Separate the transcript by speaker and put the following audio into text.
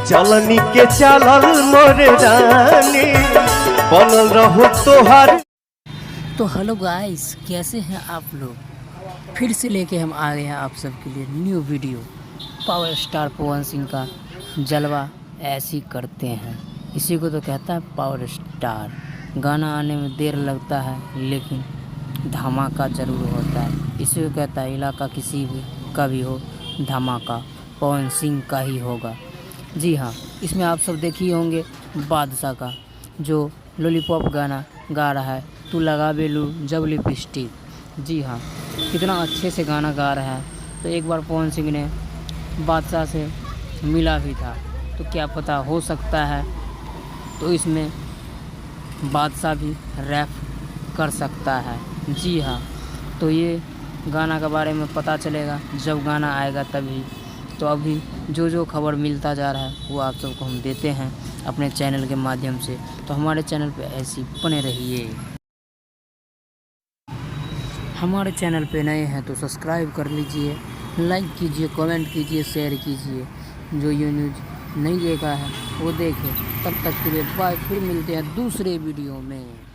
Speaker 1: चलनी के चलल मोरे रानी बनल रहो तोहार।
Speaker 2: तो हेलो गाइस, कैसे हैं आप लोग। फिर से लेके हम आ गए हैं आप सबके लिए new video. Power star Pawan Singh का जलवा ऐसी करते हैं, इसी को तो कहता है पावर स्टार। गाना आने में देर लगता है लेकिन धमाका ज़रूर होता है, इसी को कहता है इलाका किसी भी का भी हो धमाका पवन सिंह का ही होगा। जी हाँ, इसमें आप सब देखिए होंगे बादशाह का जो लॉलीपॉप गाना गा रहा है, तू लगा बेलू जब लिपस्टिक। जी हाँ, कितना अच्छे से गाना गा रहा है। तो एक बार पवन सिंह ने बादशाह से मिला भी था, तो क्या पता हो सकता है तो इसमें बादशाह भी रैप कर सकता है। जी हाँ, तो ये गाना के बारे में पता चलेगा जब गाना आएगा तभी। तो अभी जो खबर मिलता जा रहा है वो आप सबको हम देते हैं अपने चैनल के माध्यम से। तो हमारे चैनल पे ऐसी बने रहिए। हमारे चैनल पे नए हैं तो सब्सक्राइब कर लीजिए, लाइक कीजिए, कमेंट कीजिए, शेयर कीजिए। जो ये न्यूज़ नहीं देखा है वो देखे। तब तक के लिए बाय, फिर मिलते हैं दूसरे वीडियो में।